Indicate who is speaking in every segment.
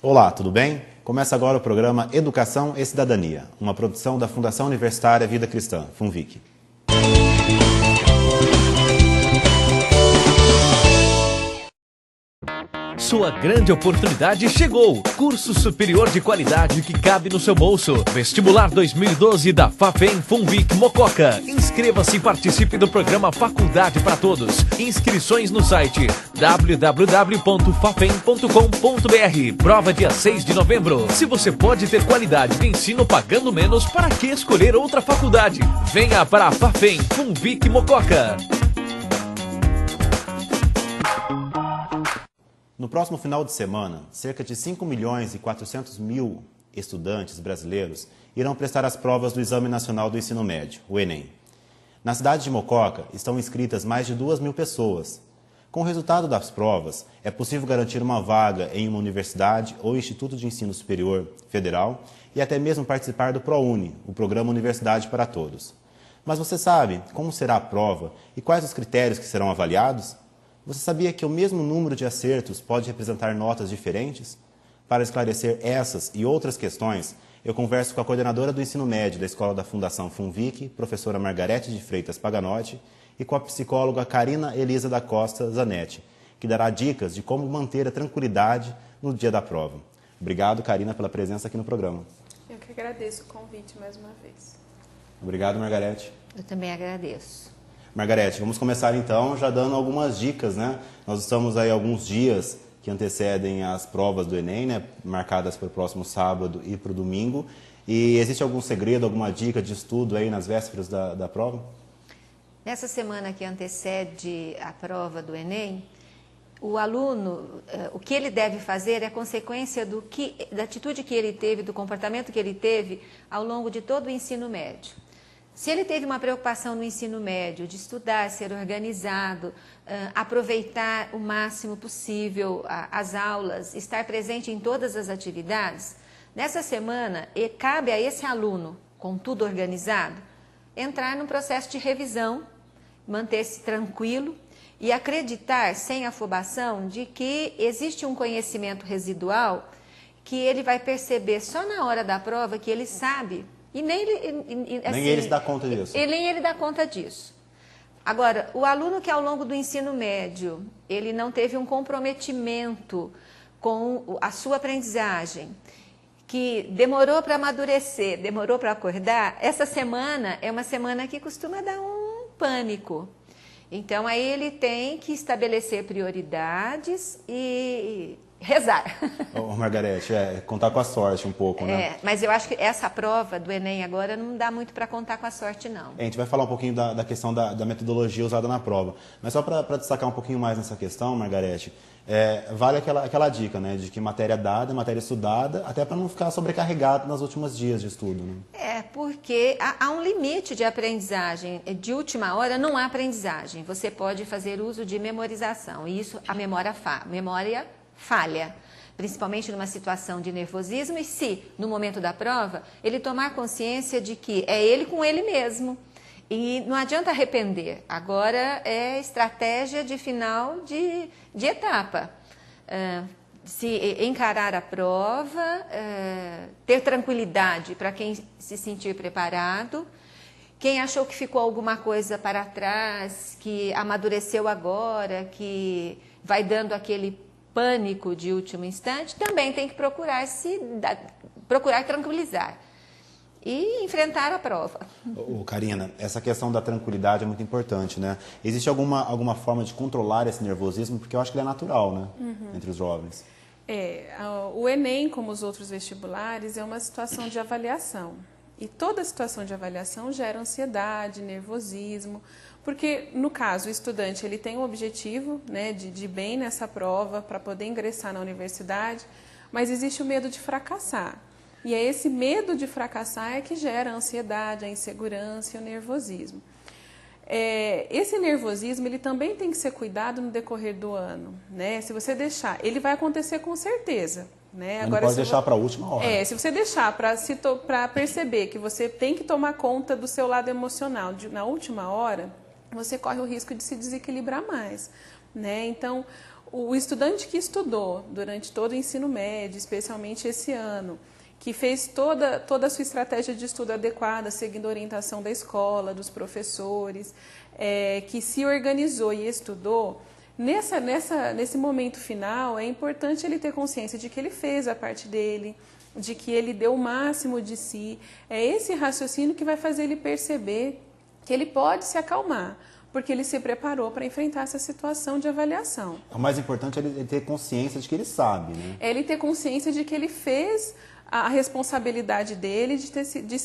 Speaker 1: Olá, tudo bem? Começa agora o programa Educação e Cidadania, uma produção da Fundação Universitária Vida Cristã, FUNVIC.
Speaker 2: Sua grande oportunidade chegou! Curso superior de qualidade que cabe no seu bolso. Vestibular 2012 da Fafem FUNVIC Mococa. Inscreva-se e participe do programa Faculdade para Todos. Inscrições no site www.fafem.com.br. Prova dia 6 de novembro. Se você pode ter qualidade de ensino pagando menos, para que escolher outra faculdade? Venha para a Fafem FUNVIC Mococa.
Speaker 1: No próximo final de semana, cerca de 5.400.000 estudantes brasileiros irão prestar as provas do Exame Nacional do Ensino Médio, o Enem. Na cidade de Mococa estão inscritas mais de 2.000 pessoas. Com o resultado das provas, é possível garantir uma vaga em uma universidade ou instituto de ensino superior federal e até mesmo participar do ProUni, o Programa Universidade para Todos. Mas você sabe como será a prova e quais os critérios que serão avaliados? Você sabia que o mesmo número de acertos pode representar notas diferentes? Para esclarecer essas e outras questões, eu converso com a coordenadora do ensino médio da Escola da Fundação FUNVIC, professora Margarete de Freitas Paganotti, e com a psicóloga Karina Elisa da Costa Zanetti, que dará dicas de como manter a tranquilidade no dia da prova. Obrigado, Karina, pela presença aqui no programa.
Speaker 3: Eu que agradeço o convite mais uma vez.
Speaker 1: Obrigado, Margarete.
Speaker 4: Eu também agradeço.
Speaker 1: Margarete, vamos começar então já dando algumas dicas, né? Nós estamos aí alguns dias que antecedem as provas do Enem, né? Marcadas para o próximo sábado e para o domingo. E existe algum segredo, alguma dica de estudo aí nas vésperas da prova?
Speaker 4: Nessa semana que antecede a prova do Enem, o aluno, o que ele deve fazer é consequência da atitude que ele teve, do comportamento que ele teve ao longo de todo o ensino médio. Se ele teve uma preocupação no ensino médio de estudar, ser organizado, aproveitar o máximo possível as aulas, estar presente em todas as atividades, nessa semana cabe a esse aluno, com tudo organizado, entrar num processo de revisão, manter-se tranquilo e acreditar, sem afobação, de que existe um conhecimento residual que ele vai perceber só na hora da prova que ele sabe. E nem ele
Speaker 1: se dá conta disso.
Speaker 4: Nem ele dá conta disso. Agora, o aluno que ao longo do ensino médio, ele não teve um comprometimento com a sua aprendizagem, que demorou para amadurecer, demorou para acordar, essa semana é uma semana que costuma dar um pânico. Então, aí ele tem que estabelecer prioridades e rezar.
Speaker 1: Margarete, contar com a sorte um pouco, né?
Speaker 4: Mas eu acho que essa prova do Enem agora não dá muito para contar com a sorte, não.
Speaker 1: A gente vai falar um pouquinho da questão da metodologia usada na prova. Mas só para destacar um pouquinho mais nessa questão, Margarete, vale aquela dica, né? De que matéria dada, matéria estudada, até para não ficar sobrecarregado nos últimos dias de estudo, né?
Speaker 4: Porque há um limite de aprendizagem. De última hora não há aprendizagem. Você pode fazer uso de memorização. E isso, a memória falha, principalmente numa situação de nervosismo e se, no momento da prova, ele tomar consciência de que é ele com ele mesmo. E não adianta arrepender, agora é estratégia de final de etapa. Se encarar a prova, ter tranquilidade para quem se sentir preparado. Quem achou que ficou alguma coisa para trás, que amadureceu agora, que vai dando aquele pânico de último instante, também tem que procurar tranquilizar e enfrentar a prova.
Speaker 1: Karina, essa questão da tranquilidade é muito importante, né? Existe alguma forma de controlar esse nervosismo? Porque eu acho que ele é natural, né? Entre os jovens.
Speaker 3: O Enem, como os outros vestibulares, é uma situação de avaliação. E toda situação de avaliação gera ansiedade, nervosismo, porque, no caso, o estudante ele tem um objetivo, né, de ir bem nessa prova para poder ingressar na universidade, mas existe o medo de fracassar. E é esse medo de fracassar que gera a ansiedade, a insegurança e o nervosismo. Esse nervosismo ele também tem que ser cuidado no decorrer do ano, né? Se você deixar, ele vai acontecer com certeza. Né?
Speaker 1: Agora, não pode deixar para a última hora.
Speaker 3: Se você deixar para perceber que você tem que tomar conta do seu lado emocional na última hora, você corre o risco de se desequilibrar mais. Né? Então, O estudante que estudou durante todo o ensino médio, especialmente esse ano, que fez toda a sua estratégia de estudo adequada, seguindo a orientação da escola, dos professores, que se organizou e estudou, nesse momento final, é importante ele ter consciência de que ele fez a parte dele, de que ele deu o máximo de si. É esse raciocínio que vai fazer ele perceber que ele pode se acalmar, porque ele se preparou para enfrentar essa situação de avaliação.
Speaker 1: O mais importante é ele ter consciência de que ele sabe, né?
Speaker 3: É ele ter consciência de que ele fez a responsabilidade dele de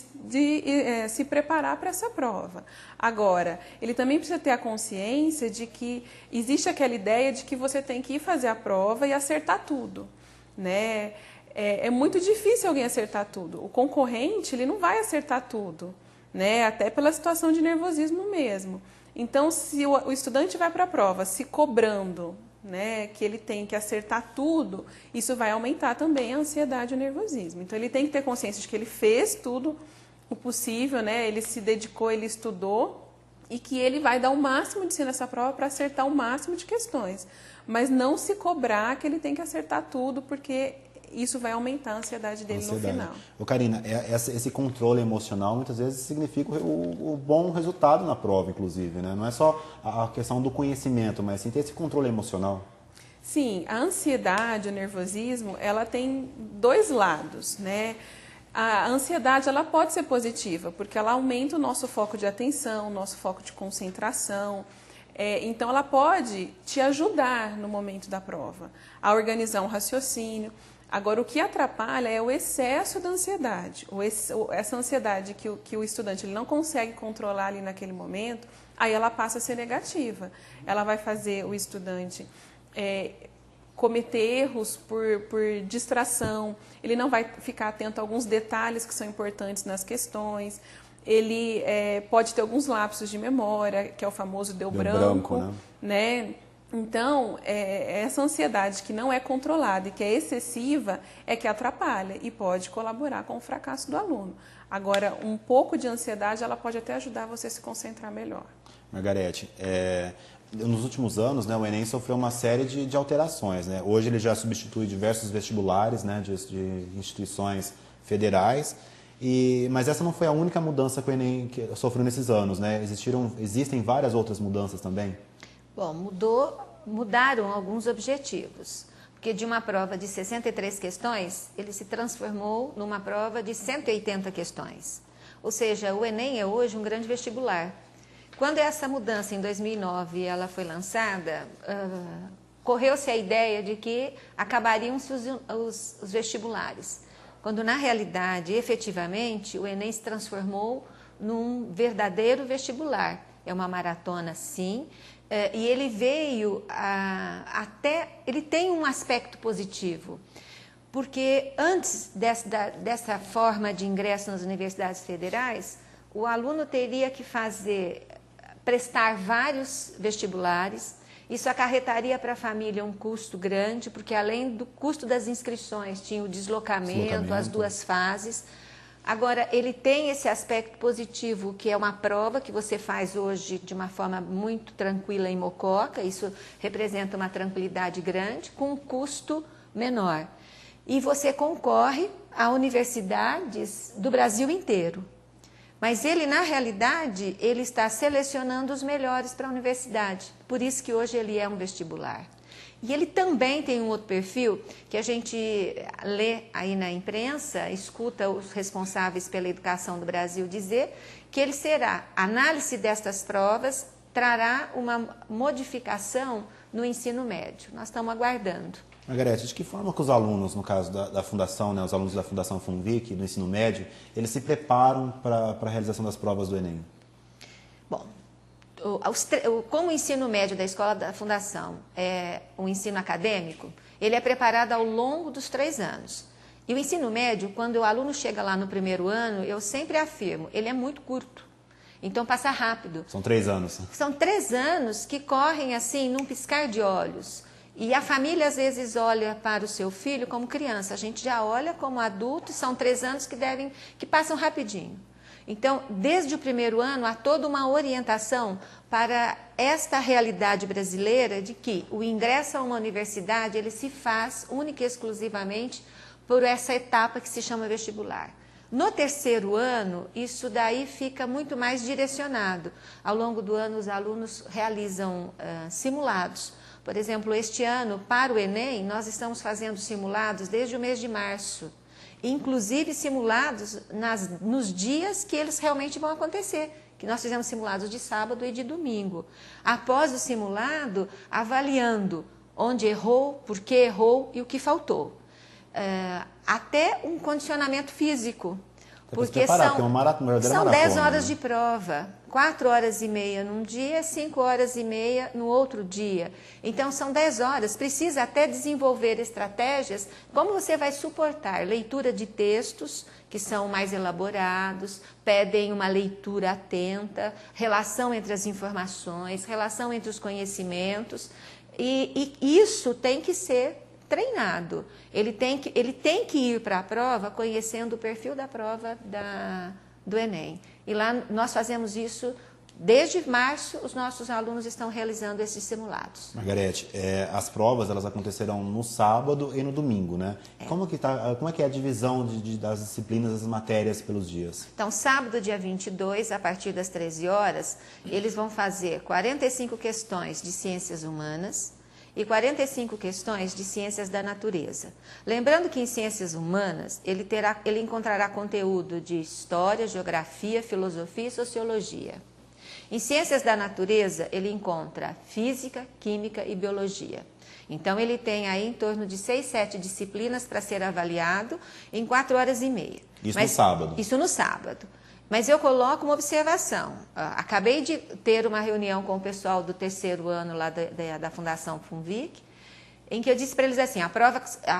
Speaker 3: se preparar para essa prova. Agora, ele também precisa ter a consciência de que existe aquela ideia de que você tem que ir fazer a prova e acertar tudo, né? É muito difícil alguém acertar tudo. O concorrente, ele não vai acertar tudo, né? Até pela situação de nervosismo mesmo. Então, se o estudante vai para a prova se cobrando, né, que ele tem que acertar tudo, isso vai aumentar também a ansiedade e o nervosismo. Então, ele tem que ter consciência de que ele fez tudo o possível, né? Ele se dedicou, ele estudou, e que ele vai dar o máximo de si nessa prova para acertar o máximo de questões. Mas não se cobrar que ele tem que acertar tudo, porque isso vai aumentar a ansiedade dele no final.
Speaker 1: Karina, esse controle emocional muitas vezes significa o bom resultado na prova, inclusive, né? Não é só a questão do conhecimento, mas sim ter esse controle emocional.
Speaker 3: Sim, a ansiedade, o nervosismo, ela tem dois lados, né? A ansiedade, ela pode ser positiva, porque ela aumenta o nosso foco de atenção, o nosso foco de concentração. Então, ela pode te ajudar no momento da prova, a organizar um raciocínio. Agora, o que atrapalha é o excesso da ansiedade. Essa ansiedade que o estudante ele não consegue controlar ali naquele momento, aí ela passa a ser negativa. Ela vai fazer o estudante cometer erros por distração, ele não vai ficar atento a alguns detalhes que são importantes nas questões, ele pode ter alguns lapsos de memória, que é o famoso deu branco, né? Então, essa ansiedade que não é controlada e que é excessiva é que atrapalha e pode colaborar com o fracasso do aluno. Agora, um pouco de ansiedade, ela pode até ajudar você a se concentrar melhor.
Speaker 1: Margarete, nos últimos anos, né, o Enem sofreu uma série de alterações, né? Hoje ele já substitui diversos vestibulares, né, de instituições federais, mas essa não foi a única mudança que o Enem sofreu nesses anos, né? Existem várias outras mudanças também?
Speaker 4: Bom, mudaram alguns objetivos, porque de uma prova de 63 questões, ele se transformou numa prova de 180 questões. Ou seja, o Enem é hoje um grande vestibular. Quando essa mudança, em 2009, ela foi lançada, correu-se a ideia de que acabariam-se os vestibulares, quando na realidade, efetivamente, o Enem se transformou num verdadeiro vestibular. É uma maratona, sim, e ele veio ele tem um aspecto positivo, porque antes dessa forma de ingresso nas universidades federais, o aluno teria que prestar vários vestibulares. Isso acarretaria para a família um custo grande, porque além do custo das inscrições, tinha o deslocamento, as duas fases. Agora, ele tem esse aspecto positivo, que é uma prova que você faz hoje de uma forma muito tranquila em Mococa, isso representa uma tranquilidade grande, com um custo menor. E você concorre a universidades do Brasil inteiro. Mas ele, na realidade, ele está selecionando os melhores para a universidade. Por isso que hoje ele é um vestibular. E ele também tem um outro perfil que a gente lê aí na imprensa, escuta os responsáveis pela educação do Brasil dizer que ele será, a análise destas provas trará uma modificação no ensino médio. Nós estamos aguardando.
Speaker 1: Margarete, de que forma que os alunos, no caso da Fundação, né, os alunos da Fundação FUNVIC, no ensino médio, eles se preparam para a realização das provas do Enem?
Speaker 4: Bom, como o ensino médio da Escola da Fundação é um ensino acadêmico, ele é preparado ao longo dos 3 anos. E o ensino médio, quando o aluno chega lá no primeiro ano, eu sempre afirmo, ele é muito curto. Então, passa rápido.
Speaker 1: São 3 anos.
Speaker 4: São 3 anos que correm assim, num piscar de olhos. E a família, às vezes, olha para o seu filho como criança. A gente já olha como adulto, são 3 anos que passam rapidinho. Então, desde o primeiro ano, há toda uma orientação para esta realidade brasileira de que o ingresso a uma universidade ele se faz única e exclusivamente por essa etapa que se chama vestibular. No terceiro ano, isso daí fica muito mais direcionado. Ao longo do ano, os alunos realizam simulados. Por exemplo, este ano, para o Enem, nós estamos fazendo simulados desde o mês de março. Inclusive simulados nos dias que eles realmente vão acontecer. Que nós fizemos simulados de sábado e de domingo. Após o simulado, avaliando onde errou, por que errou e o que faltou. Até um condicionamento físico, porque são 10 horas de prova, 4 horas e meia num dia, 5 horas e meia no outro dia. Então, são 10 horas, precisa até desenvolver estratégias, como você vai suportar leitura de textos que são mais elaborados, pedem uma leitura atenta, relação entre as informações, relação entre os conhecimentos, e isso tem que ser treinado. Ele tem que ir para a prova conhecendo o perfil da prova do Enem. E lá nós fazemos isso desde março, os nossos alunos estão realizando esses simulados.
Speaker 1: Margarete, as provas elas acontecerão no sábado e no domingo, né? Como é que é a divisão das disciplinas, das matérias pelos dias?
Speaker 4: Então, sábado, dia 22, a partir das 13 horas, eles vão fazer 45 questões de ciências humanas, e 45 questões de ciências da natureza. Lembrando que em ciências humanas ele encontrará conteúdo de história, geografia, filosofia e sociologia. Em ciências da natureza ele encontra física, química e biologia. Então ele tem aí em torno de 6, 7 disciplinas para ser avaliado em 4 horas e meia.
Speaker 1: Isso no sábado?
Speaker 4: Isso no sábado. Mas eu coloco uma observação. Acabei de ter uma reunião com o pessoal do terceiro ano lá da Fundação FUNVIC, em que eu disse para eles assim, a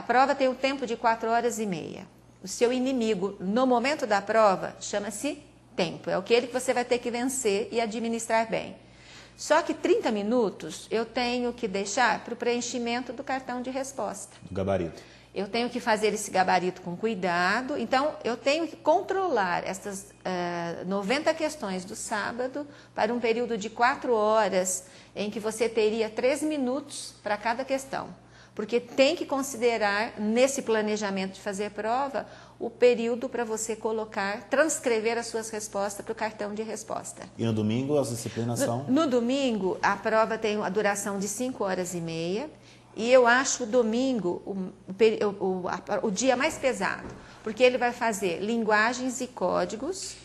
Speaker 4: prova tem um tempo de 4 horas e meia. O seu inimigo, no momento da prova, chama-se tempo. É aquele que você vai ter que vencer e administrar bem. Só que 30 minutos eu tenho que deixar para o preenchimento do cartão de resposta.
Speaker 1: Do gabarito.
Speaker 4: Eu tenho que fazer esse gabarito com cuidado, então eu tenho que controlar essas 90 questões do sábado para um período de 4 horas, em que você teria 3 minutos para cada questão. Porque tem que considerar, nesse planejamento de fazer prova, o período para você transcrever as suas respostas para o cartão de resposta.
Speaker 1: E no domingo as disciplinas são?
Speaker 4: No domingo, a prova tem a duração de 5 horas e meia. E eu acho o domingo o dia mais pesado, porque ele vai fazer linguagens e códigos,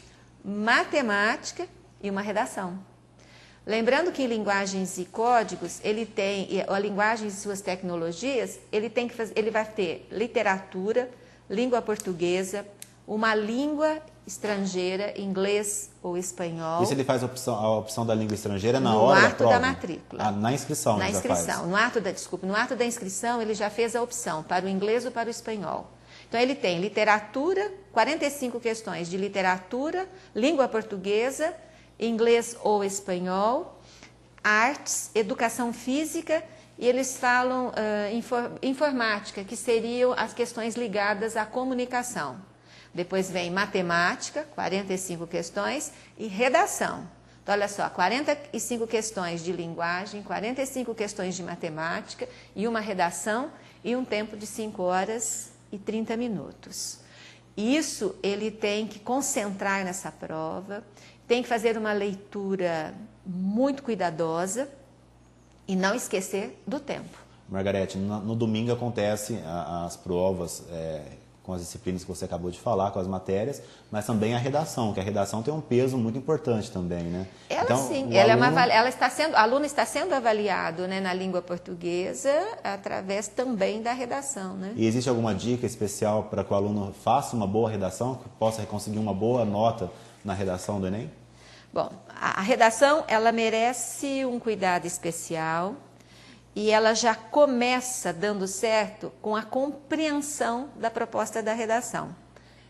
Speaker 4: matemática e uma redação. Lembrando que em linguagens e códigos, a linguagem e suas tecnologias, ele vai ter literatura, língua portuguesa, uma língua estrangeira, inglês ou espanhol.
Speaker 1: Isso ele faz a opção da língua estrangeira na hora da prova?
Speaker 4: No ato da matrícula.
Speaker 1: Na inscrição.
Speaker 4: Na inscrição. No ato da inscrição, ele já fez a opção para o inglês ou para o espanhol. Então, ele tem literatura, 45 questões de literatura, língua portuguesa, inglês ou espanhol, artes, educação física, e eles falam informática, que seriam as questões ligadas à comunicação. Depois vem matemática, 45 questões, e redação. Então, olha só, 45 questões de linguagem, 45 questões de matemática e uma redação e um tempo de 5 horas e 30 minutos. Isso ele tem que concentrar nessa prova, tem que fazer uma leitura muito cuidadosa e não esquecer do tempo.
Speaker 1: Margarete, no domingo acontecem as provas com as disciplinas que você acabou de falar, com as matérias, mas também a redação, que a redação tem um peso muito importante também, né?
Speaker 4: Ela
Speaker 1: então,
Speaker 4: sim, o aluno está sendo avaliado, né, na língua portuguesa, através também da redação, né?
Speaker 1: E existe alguma dica especial para que o aluno faça uma boa redação, que possa conseguir uma boa nota na redação do Enem?
Speaker 4: Bom, a redação, ela merece um cuidado especial, e ela já começa dando certo com a compreensão da proposta da redação.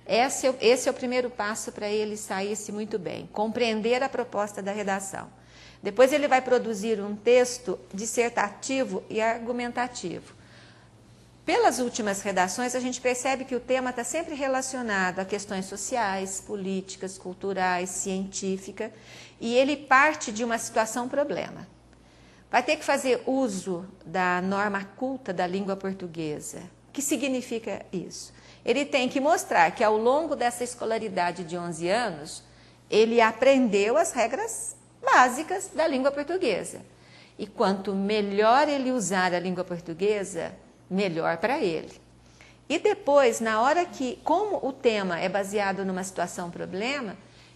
Speaker 4: Esse é o primeiro passo para ele sair-se muito bem, compreender a proposta da redação. Depois ele vai produzir um texto dissertativo e argumentativo. Pelas últimas redações, a gente percebe que o tema está sempre relacionado a questões sociais, políticas, culturais, científicas, e ele parte de uma situação-problema. Vai ter que fazer uso da norma culta da língua portuguesa. O que significa isso? Ele tem que mostrar que ao longo dessa escolaridade de 11 anos, ele aprendeu as regras básicas da língua portuguesa. E quanto melhor ele usar a língua portuguesa, melhor para ele. E depois, na hora que, como o tema é baseado numa situação-problema,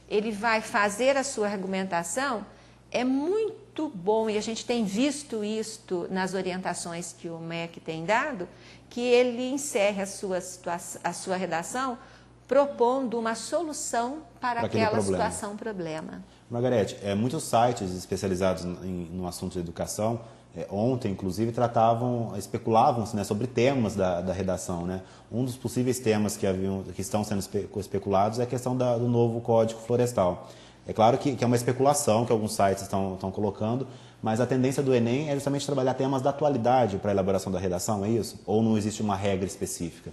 Speaker 4: ele vai fazer a sua argumentação, é muito bom, e a gente tem visto isto nas orientações que o MEC tem dado, que ele encerre a sua redação propondo uma solução para aquela situação-problema.
Speaker 1: Margarete, muitos sites especializados no assunto de educação, ontem, inclusive, especulavam né, sobre temas da redação. Né? Um dos possíveis temas que estão sendo especulados é a questão do novo Código Florestal. É claro que é uma especulação que alguns sites estão colocando, mas a tendência do Enem é justamente trabalhar temas da atualidade para a elaboração da redação, é isso? Ou não existe uma regra específica?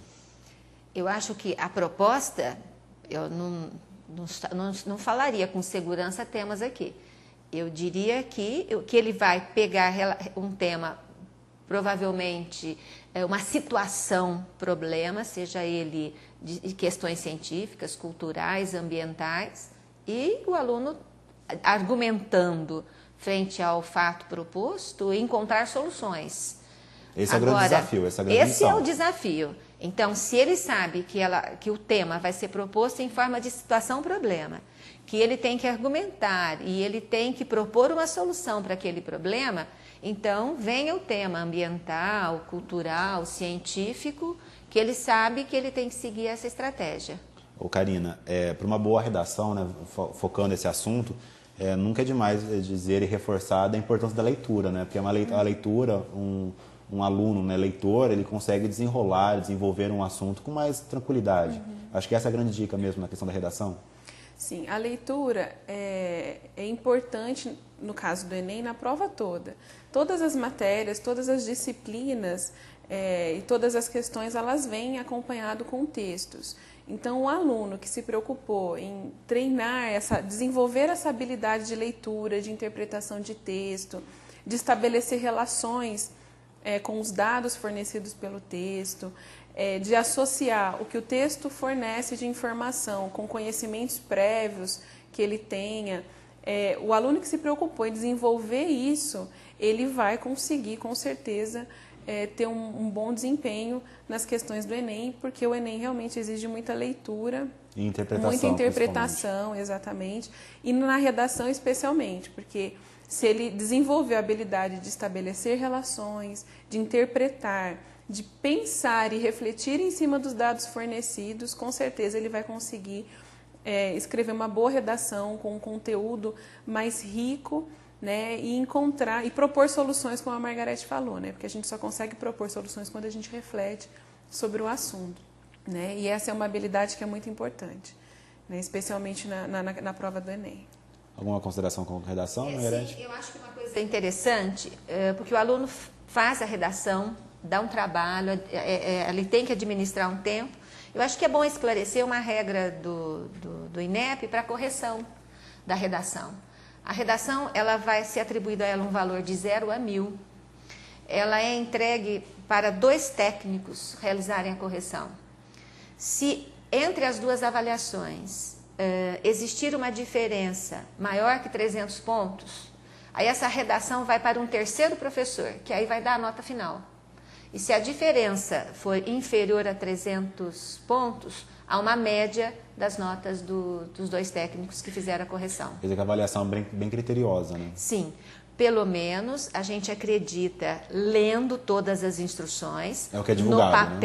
Speaker 4: Eu acho que a proposta, eu não falaria com segurança temas aqui. Eu diria que ele vai pegar um tema, provavelmente uma situação, problema, seja ele de questões científicas, culturais, ambientais, e o aluno argumentando frente ao fato proposto, encontrar soluções.
Speaker 1: Esse é o grande desafio, essa é a grande
Speaker 4: missão. Esse é o desafio. Então, se ele sabe que o tema vai ser proposto em forma de situação-problema, que ele tem que argumentar e ele tem que propor uma solução para aquele problema, então venha o tema ambiental, cultural, científico, que ele sabe que ele tem que seguir essa estratégia.
Speaker 1: Ô Karina, para uma boa redação, né, focando esse assunto, nunca é demais dizer e reforçar a importância da leitura, né, porque a leitura, um aluno, né, leitor, ele consegue desenvolver um assunto com mais tranquilidade. Acho que essa é a grande dica mesmo na questão da redação.
Speaker 3: Sim, a leitura é importante, no caso do Enem, na prova toda. Todas as matérias, todas as disciplinas e todas as questões, elas vêm acompanhado com textos. Então, o aluno que se preocupou em treinar, desenvolver essa habilidade de leitura, de interpretação de texto, de estabelecer relações com os dados fornecidos pelo texto, de associar o que o texto fornece de informação com conhecimentos prévios que ele tenha, o aluno que se preocupou em desenvolver isso, ele vai conseguir, com certeza, ter um bom desempenho nas questões do Enem, porque o Enem realmente exige muita leitura,
Speaker 1: e interpretação,
Speaker 3: muita interpretação, exatamente, e na redação especialmente, porque se ele desenvolver a habilidade de estabelecer relações, de interpretar, de pensar e refletir em cima dos dados fornecidos, com certeza ele vai conseguir escrever uma boa redação com um conteúdo mais rico, né, e propor soluções, como a Margarete falou, né, porque a gente só consegue propor soluções quando a gente reflete sobre o assunto, né, e essa é uma habilidade que é muito importante, né, especialmente na prova do Enem.
Speaker 1: Alguma consideração com redação, Margarete?
Speaker 4: Sim, eu acho que uma coisa interessante, porque o aluno faz a redação, dá um trabalho, ele tem que administrar um tempo. Eu acho que é bom esclarecer uma regra do INEP para a correção da redação. A redação, ela vai ser atribuído a ela um valor de 0 a 1000. Ela é entregue para 2 técnicos realizarem a correção. Se entre as duas avaliações existir uma diferença maior que 300 pontos, aí essa redação vai para um terceiro professor, que aí vai dar a nota final. E se a diferença for inferior a 300 pontos, há uma média das notas dos 2 técnicos que fizeram a correção.
Speaker 1: Quer dizer que a avaliação é bem criteriosa, né?
Speaker 4: Sim. Pelo menos a gente acredita lendo todas as instruções
Speaker 1: o que é divulgado,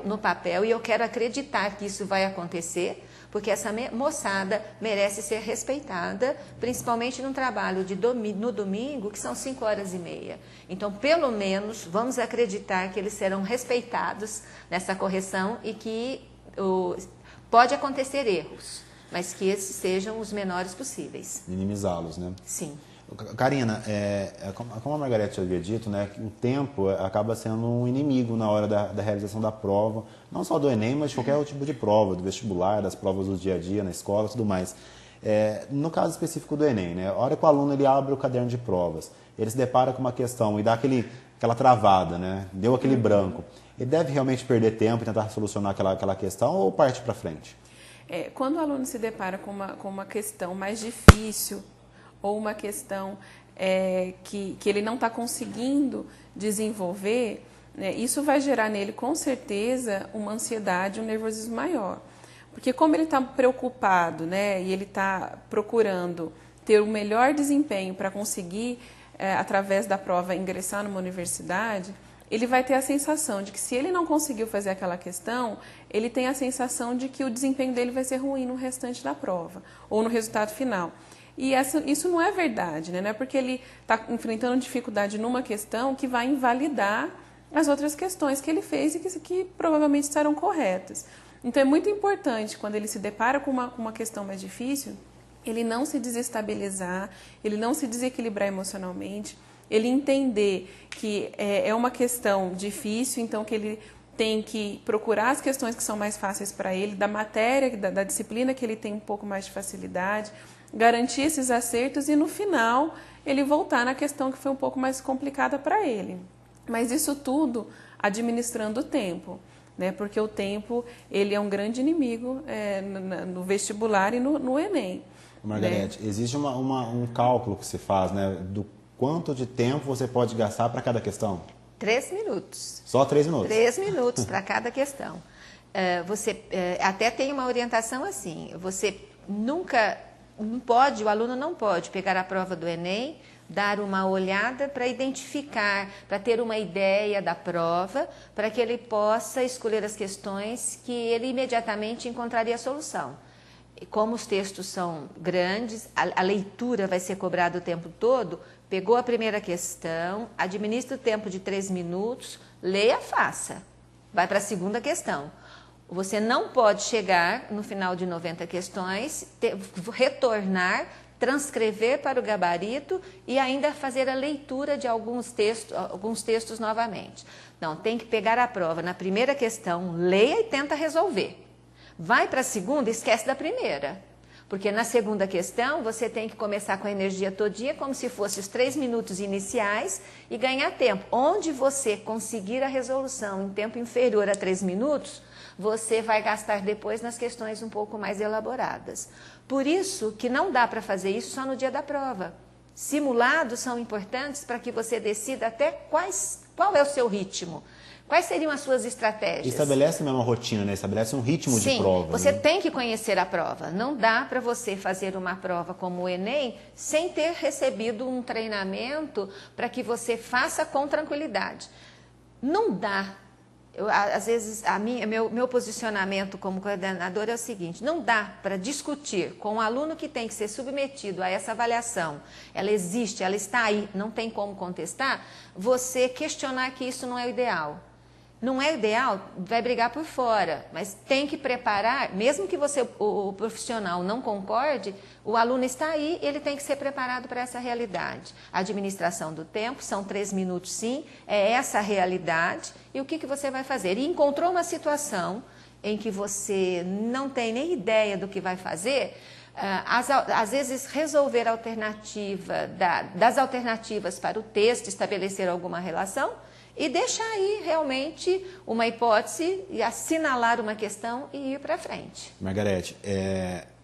Speaker 4: no papel, e eu quero acreditar que isso vai acontecer, porque essa moçada merece ser respeitada, principalmente num trabalho no domingo, que são 5h30. Então, pelo menos, vamos acreditar que eles serão respeitados nessa correção e que pode acontecer erros, mas que esses sejam os menores possíveis.
Speaker 1: Minimizá-los, né?
Speaker 4: Sim.
Speaker 1: Karina, como a Margarete já havia dito, né, que o tempo acaba sendo um inimigo na hora da realização da prova, não só do Enem, mas de qualquer tipo de prova, do vestibular, das provas do dia a dia, na escola e tudo mais. No caso específico do Enem, né, a hora que o aluno ele abre o caderno de provas, ele se depara com uma questão e dá aquela travada, né, deu aquele branco, ele deve realmente perder tempo e tentar solucionar aquela questão ou parte para frente?
Speaker 3: Quando o aluno se depara com uma questão mais difícil, ou uma questão que ele não está conseguindo desenvolver, né, isso vai gerar nele, com certeza, uma ansiedade, um nervosismo maior. Porque como ele está preocupado, né, e ele está procurando ter o melhor desempenho para conseguir, através da prova, ingressar numa universidade, ele vai ter a sensação de que se ele não conseguiu fazer aquela questão, ele tem a sensação de que o desempenho dele vai ser ruim no restante da prova, ou no resultado final. E isso não é verdade, né? Não é porque ele está enfrentando dificuldade numa questão que vai invalidar as outras questões que ele fez e que provavelmente estarão corretas. Então é muito importante, quando ele se depara com uma questão mais difícil, ele não se desestabilizar, ele não se desequilibrar emocionalmente, ele entender que é uma questão difícil, então que ele tem que procurar as questões que são mais fáceis para ele, da matéria, da disciplina que ele tem um pouco mais de facilidade, garantir esses acertos e no final ele voltar na questão que foi um pouco mais complicada para ele. Mas isso tudo administrando o tempo, né? Porque o tempo ele é um grande inimigo no vestibular e no Enem.
Speaker 1: Margarete,
Speaker 3: né?
Speaker 1: Existe um cálculo que se faz, né, do quanto de tempo você pode gastar para cada questão?
Speaker 4: 3 minutos.
Speaker 1: Só 3 minutos?
Speaker 4: 3 minutos para cada questão. Você até tem uma orientação assim, você nunca... o aluno não pode pegar a prova do Enem, dar uma olhada para identificar, para ter uma ideia da prova, para que ele possa escolher as questões que ele imediatamente encontraria a solução. E como os textos são grandes, a leitura vai ser cobrada o tempo todo, pegou a primeira questão, administra o tempo de 3 minutos, leia, faça. Vai para a segunda questão. Você não pode chegar no final de 90 questões, retornar, transcrever para o gabarito e ainda fazer a leitura de alguns textos novamente. Não, tem que pegar a prova na primeira questão, leia e tenta resolver. Vai para a segunda, esquece da primeira. Porque na segunda questão você tem que começar com a energia todinha, como se fosse os 3 minutos iniciais e ganhar tempo. Onde você conseguir a resolução em tempo inferior a 3 minutos, você vai gastar depois nas questões um pouco mais elaboradas. Por isso que não dá para fazer isso só no dia da prova. Simulados são importantes para que você decida até qual é o seu ritmo. Quais seriam as suas estratégias?
Speaker 1: Estabelece mesmo uma rotina, né? Estabelece um ritmo
Speaker 4: Sim,
Speaker 1: de prova.
Speaker 4: Você
Speaker 1: né?
Speaker 4: tem que conhecer a prova. Não dá para você fazer uma prova como o Enem sem ter recebido um treinamento para que você faça com tranquilidade. Não dá. Às vezes, meu posicionamento como coordenador é o seguinte: não dá para discutir com um aluno que tem que ser submetido a essa avaliação. Ela existe, ela está aí, não tem como contestar, você questionar que isso não é o ideal. Não é ideal, vai brigar por fora, mas tem que preparar, mesmo que o profissional não concorde, o aluno está aí, ele tem que ser preparado para essa realidade. A administração do tempo, são 3 minutos sim, é essa a realidade, e o que você vai fazer? E encontrou uma situação em que você não tem nem ideia do que vai fazer, às vezes resolver a alternativa, das alternativas para o texto, estabelecer alguma relação, e deixar aí realmente uma hipótese e assinalar uma questão e ir para frente.
Speaker 1: Margarete,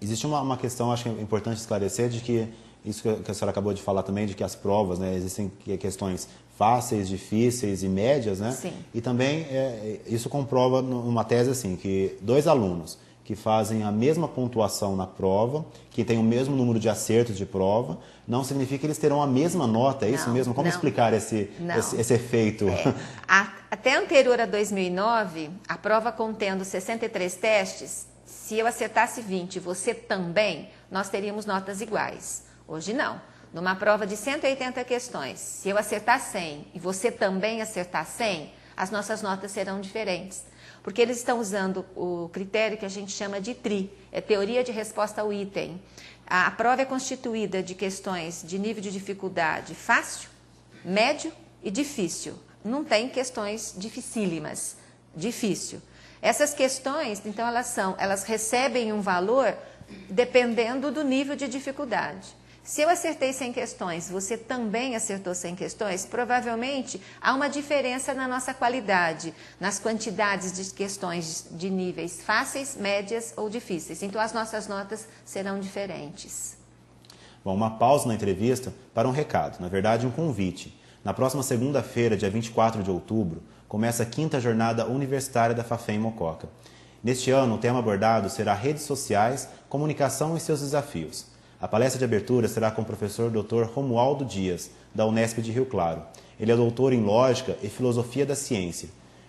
Speaker 1: existe uma questão, acho que é importante esclarecer, de que isso que a senhora acabou de falar também, de que as provas, né, existem questões fáceis, difíceis e médias, né?
Speaker 4: Sim.
Speaker 1: E também isso comprova numa tese assim, que 2 alunos que fazem a mesma pontuação na prova, que têm o mesmo número de acertos de prova, não significa que eles terão a mesma nota, é isso mesmo? Como explicar esse efeito?
Speaker 4: Até anterior a 2009, a prova contendo 63 testes, se eu acertasse 20 e você também, nós teríamos notas iguais. Hoje não. Numa prova de 180 questões, se eu acertar 100 e você também acertar 100, as nossas notas serão diferentes. Porque eles estão usando o critério que a gente chama de TRI, é teoria de resposta ao item. A prova é constituída de questões de nível de dificuldade fácil, médio e difícil. Não tem questões dificílimas, difícil. Essas questões, então, elas recebem um valor dependendo do nível de dificuldade. Se eu acertei 100 questões, você também acertou 100 questões, provavelmente há uma diferença na nossa qualidade, nas quantidades de questões de níveis fáceis, médias ou difíceis. Então, as nossas notas serão diferentes.
Speaker 1: Bom, uma pausa na entrevista para um recado, na verdade um convite. Na próxima segunda-feira, dia 24 de outubro, começa a 5ª Jornada Universitária da FAFEM Mococa. Neste ano, o tema abordado será redes sociais, comunicação e seus desafios. A palestra de abertura será com o professor Dr. Romualdo Dias, da Unesp de Rio Claro. Ele é doutor em Lógica e Filosofia da Ciência.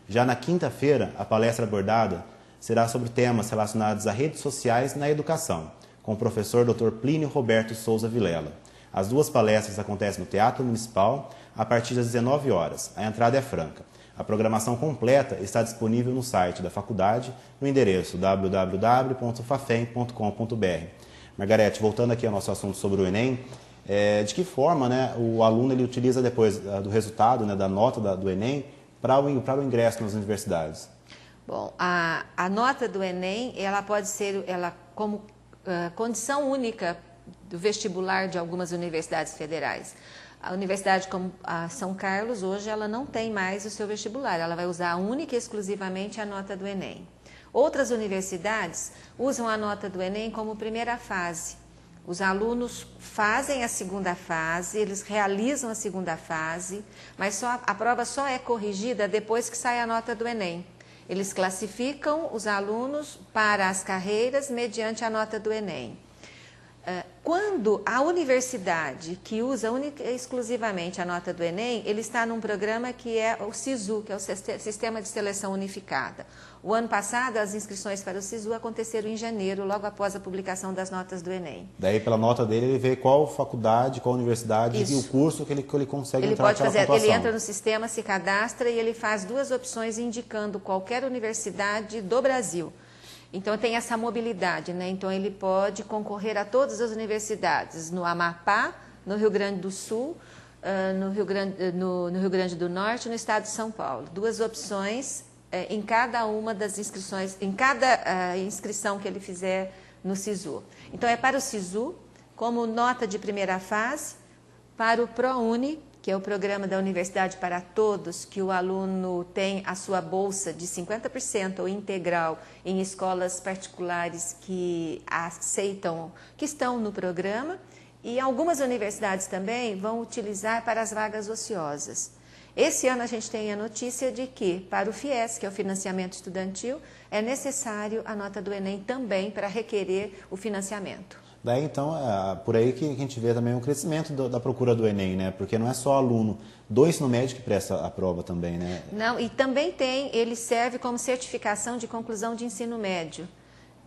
Speaker 1: Já na quinta-feira, a palestra abordada será sobre temas relacionados a redes sociais na educação, com o professor Dr. Plínio Roberto Souza Vilela. As duas palestras acontecem no Teatro Municipal a partir das 19 horas. A entrada é franca. A programação completa está disponível no site da faculdade, no endereço www.fafem.com.br. Margarete, voltando aqui ao nosso assunto sobre o Enem, de que forma, né, o aluno ele utiliza depois do resultado, né, da nota do Enem para o ingresso nas universidades?
Speaker 4: Bom, a nota do Enem, ela pode ser como condição única do vestibular de algumas universidades federais. A universidade como a São Carlos, hoje, ela não tem mais o seu vestibular, ela vai usar única e exclusivamente a nota do Enem. Outras universidades usam a nota do Enem como primeira fase. Os alunos fazem a segunda fase, eles realizam a segunda fase, mas a prova só é corrigida depois que sai a nota do Enem. Eles classificam os alunos para as carreiras mediante a nota do Enem. Quando a universidade que usa única e exclusivamente a nota do Enem, ele está num programa que é o SISU, que é o Sistema de Seleção Unificada. O ano passado, as inscrições para o SISU aconteceram em janeiro, logo após a publicação das notas do Enem.
Speaker 1: Daí, pela nota dele, ele vê qual faculdade, qual universidade e o curso que ele consegue entrar naquela pontuação.
Speaker 4: Ele entra no sistema, se cadastra e ele faz duas opções indicando qualquer universidade do Brasil. Então, tem essa mobilidade, né? Então, ele pode concorrer a todas as universidades, no Amapá, no Rio Grande do Sul, no Rio Grande do Norte e no estado de São Paulo. Duas opções em cada uma das inscrições, em cada inscrição que ele fizer no SISU. Então, é para o SISU, como nota de primeira fase, para o ProUni, que é o programa da Universidade para Todos, que o aluno tem a sua bolsa de 50% ou integral em escolas particulares que aceitam, que estão no programa, e algumas universidades também vão utilizar para as vagas ociosas. Esse ano a gente tem a notícia de que, para o FIES, que é o financiamento estudantil, é necessário a nota do Enem também para requerer o financiamento.
Speaker 1: Daí, então, por aí que a gente vê também o crescimento da procura do Enem, né? Porque não é só aluno do ensino médio que presta a prova também, né?
Speaker 4: Não, e também ele serve como certificação de conclusão de ensino médio,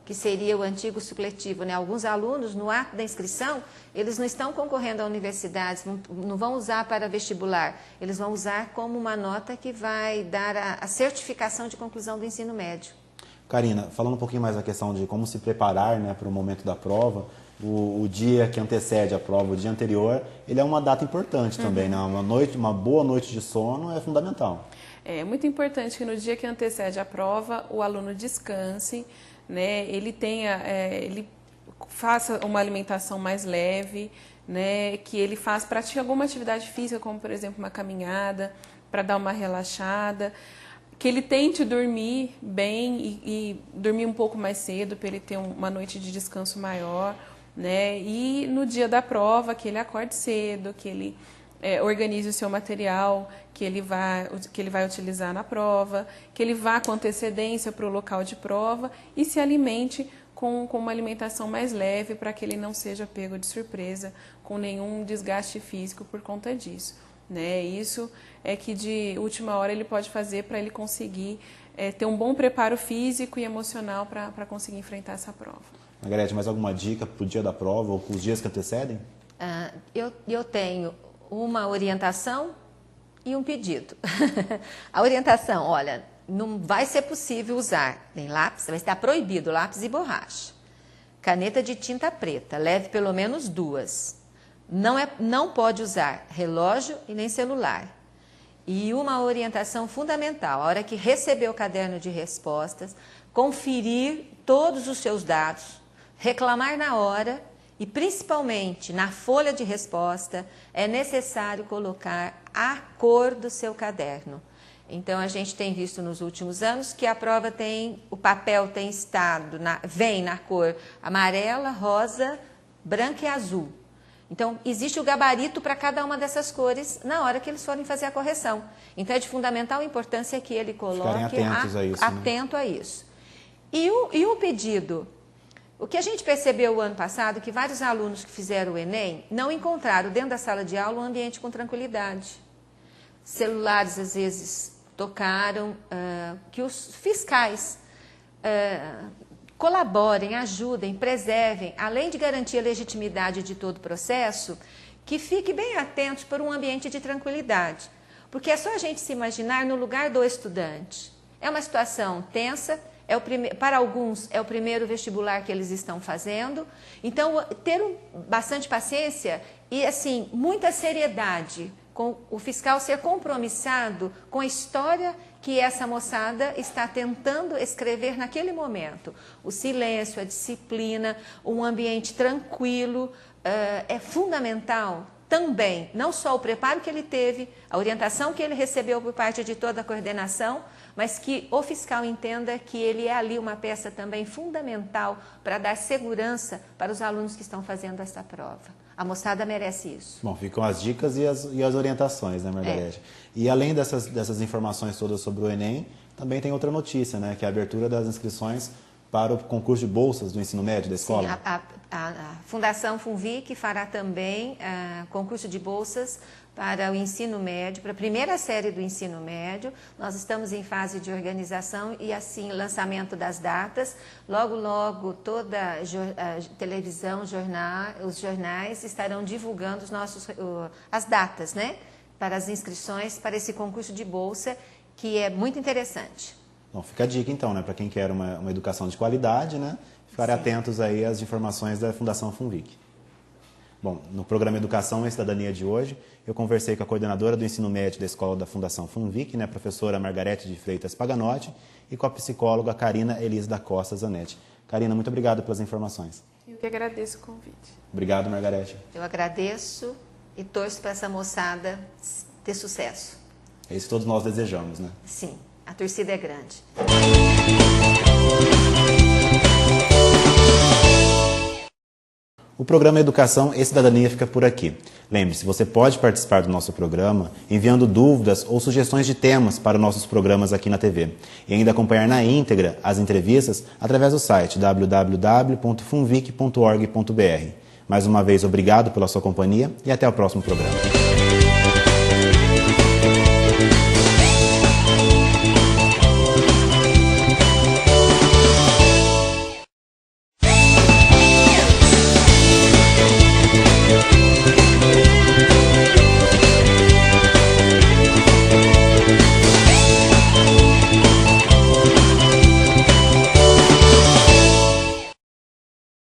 Speaker 4: que seria o antigo supletivo, né? Alguns alunos, no ato da inscrição, eles não estão concorrendo a universidades, não vão usar para vestibular, eles vão usar como uma nota que vai dar a certificação de conclusão do ensino médio.
Speaker 1: Karina, falando um pouquinho mais da questão de como se preparar, né, para o momento da prova, o dia que antecede a prova, o dia anterior, ele é uma data importante também, né? Uma boa noite de sono é fundamental.
Speaker 3: É muito importante que no dia que antecede a prova, o aluno descanse, né? Ele faça uma alimentação mais leve, né? Que ele pratique alguma atividade física, como por exemplo uma caminhada, para dar uma relaxada. Que ele tente dormir bem e dormir um pouco mais cedo, para ele ter uma noite de descanso maior, né? E no dia da prova, que ele acorde cedo, que ele organize o seu material que ele vai utilizar na prova, que ele vá com antecedência para o local de prova e se alimente com uma alimentação mais leve, para que ele não seja pego de surpresa com nenhum desgaste físico por conta disso. Né? Isso é que de última hora ele pode fazer para ele conseguir ter um bom preparo físico e emocional para conseguir enfrentar essa prova.
Speaker 1: Margarete, mais alguma dica para o dia da prova ou para os dias que antecedem?
Speaker 4: Eu tenho uma orientação e um pedido. A orientação, olha, não vai ser possível usar nem lápis, vai estar proibido lápis e borracha. caneta de tinta preta, leve pelo menos 2. Não pode usar relógio e nem celular. E uma orientação fundamental, a hora que receber o caderno de respostas, conferir todos os seus dados, reclamar na hora e, principalmente, na folha de resposta, é necessário colocar a cor do seu caderno. Então, a gente tem visto nos últimos anos que a prova o papel tem estado, vem na cor amarela, rosa, branca e azul. Então, existe o gabarito para cada uma dessas cores na hora que eles forem fazer a correção. Então, é de fundamental importância que ele coloque atento a isso. E um pedido. O que a gente percebeu o ano passado, que vários alunos que fizeram o Enem não encontraram dentro da sala de aula um ambiente com tranquilidade. Celulares, às vezes, tocaram, que os fiscais colaborem, ajudem, preservem, além de garantir a legitimidade de todo o processo, que fiquem bem atentos para um ambiente de tranquilidade. Porque é só a gente se imaginar no lugar do estudante. É uma situação tensa, para alguns é o primeiro vestibular que eles estão fazendo. Então, ter bastante paciência e, assim, muita seriedade, com o fiscal ser compromissado com a história que essa moçada está tentando escrever naquele momento. O silêncio, a disciplina, um ambiente tranquilo, é fundamental também, não só o preparo que ele teve, a orientação que ele recebeu por parte de toda a coordenação, mas que o fiscal entenda que ele é ali uma peça também fundamental para dar segurança para os alunos que estão fazendo essa prova. A moçada merece isso.
Speaker 1: Bom, ficam as dicas e as orientações, né, Margarete? E além dessas informações todas sobre o Enem, também tem outra notícia, né, que é a abertura das inscrições para o concurso de bolsas do ensino médio da escola.
Speaker 4: Sim, a Fundação FUNVIC fará também concurso de bolsas para o ensino médio, para a primeira série do ensino médio. Nós estamos em fase de organização e, assim, lançamento das datas. Logo, logo, toda a televisão, os jornais estarão divulgando as datas, né, para as inscrições para esse concurso de bolsa, que é muito interessante.
Speaker 1: Bom, fica a dica, então, né, para quem quer uma educação de qualidade, né, ficarem atentos aí às informações da Fundação FUNVIC. Bom, no programa Educação e Cidadania de hoje, eu conversei com a coordenadora do ensino médio da escola da Fundação FUNVIC, né, a professora Margarete de Freitas Paganotti, e com a psicóloga Karina Elis da Costa Zanetti. Karina, muito obrigado pelas informações.
Speaker 3: Eu que agradeço o convite.
Speaker 1: Obrigado, Margarete.
Speaker 4: Eu agradeço e torço para essa moçada ter sucesso.
Speaker 1: É isso que todos nós desejamos, né?
Speaker 4: Sim, a torcida é grande.
Speaker 1: O programa Educação e Cidadania fica por aqui. Lembre-se, você pode participar do nosso programa enviando dúvidas ou sugestões de temas para os nossos programas aqui na TV. E ainda acompanhar na íntegra as entrevistas através do site www.funvic.org.br. Mais uma vez, obrigado pela sua companhia e até o próximo programa.